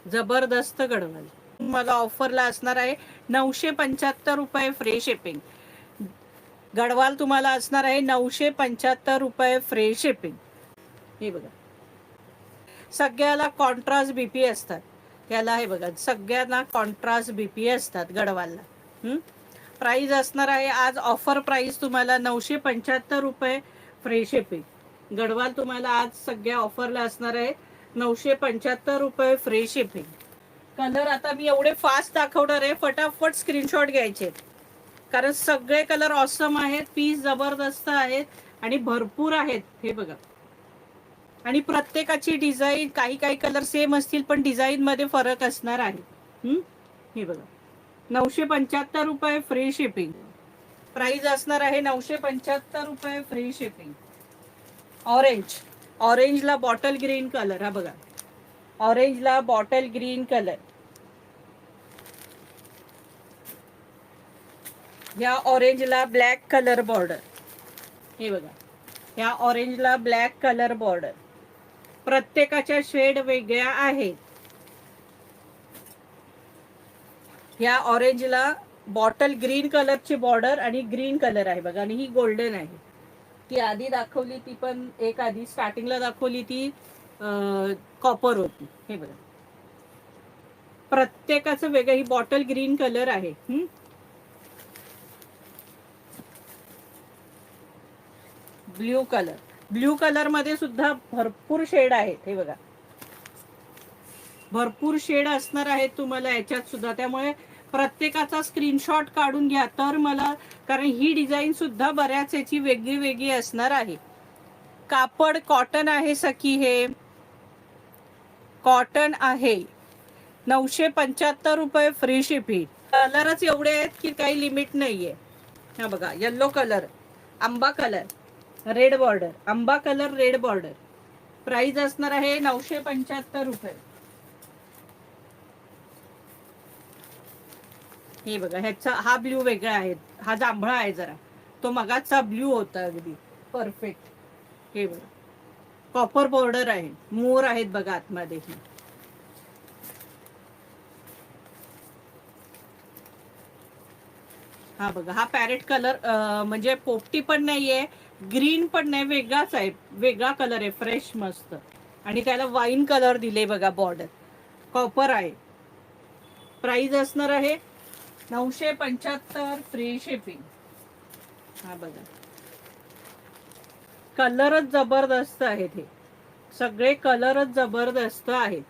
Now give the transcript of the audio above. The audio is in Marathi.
जबरदस्त गडवाल मला ऑफरला असणार आहे 975 रुपये फ्री शिपिंग. गडवाल तुम्हाला असणार आहे 975 रुपये फ्री शिपिंग. हे बघा सगळ्याला कॉन्ट्रास्ट बीपी असतात. याला हे बघा सगळ्यांना कॉन्ट्रास्ट बीपी असतात गडवालला. प्राइस असणार आहे आज ऑफर प्राइस तुम्हाला 975 रुपये फ्री शिपिंग. गडवाल तुम्हाला आज सगळ्या ऑफरला असणार आहे 975 रुपये फ्री शिपिंग. कलर आता मी एवढे फास्ट दाखवणार आहे, फटाफट स्क्रीनशॉट घ्यायचे कारण सगळे कलर ऑसम आहेत, पीस जबरदस्त आहेत आणि भरपूर आहेत. हे बघा आणि प्रत्येकाची डिझाईन काही काही कलर सेम असतील पण डिझाईन मध्ये फरक असणार आहे. हे बघा 975 रुपये फ्री शिपिंग. प्राइस असणार आहे 975 रुपये फ्री शिपिंग. ऑरेंजला बॉटल ग्रीन कलर. हा बघा ऑरेंजला बॉटल ग्रीन कलर. ह्या ऑरेंजला ब्लॅक कलर बॉर्डर. हे बघा ह्या ऑरेंजला ब्लॅक कलर बॉर्डर. प्रत्येकाच्या शेड वेगळ्या आहेत. ह्या ऑरेंजला बॉटल ग्रीन कलरची बॉर्डर आणि ग्रीन कलर आहे बघा आणि ही गोल्डन आहे. ती आधी दाखवली ती पण एक आधी स्टार्टिंगला दाखवली ती कॉपर होती. हे बघा प्रत्येकाचं वेगळं. ही बॉटल ग्रीन कलर आहे. ब्ल्यू कलर मध्ये सुद्धा भरपूर शेड आहेत. हे बघा भरपूर शेड असणार आहेत तुम्हाला याच्यात सुद्धा, त्यामुळे प्रत्येकाचा स्क्रीनशॉट काढून घ्या तर मला, कारण ही डिझाईन सुद्धा बऱ्याच याची वेगळी वेगळी असणार आहे. कापड कॉटन आहे सखी, हे कॉटन आहे. 975 रुपये फ्री शिपिंग. कलरच एवढे आहेत की काही लिमिट नाहीये. हा बघा येल्लो कलर, आंबा कलर, रेड बॉर्डर, आंबा कलर रेड बॉर्डर. प्राइस असणार आहे 975 रुपये. हे बघा ह्याचा हा ब्ल्यू वेगळा आहे, हा जांभळा आहे जरा, तो मगाचा ब्ल्यू होता अगदी परफेक्ट. हे बघा कॉपर बॉर्डर आहे, मोर आहेत बघा आतमध्ये. हा बघा हा पॅरेट कलर, म्हणजे पोपटी पण नाहीये, ग्रीन पण नाही, वेगळाच आहे, वेगळा कलर आहे, फ्रेश मस्त. आणि त्याला वाईन कलर दिले बघा, बॉर्डर कॉपर आहे. प्राइस असणार आहे 975 फ्री शिपिंग. हा बघा कलरच जबरदस्त आहेत, हे सगळे कलरच जबरदस्त आहेत.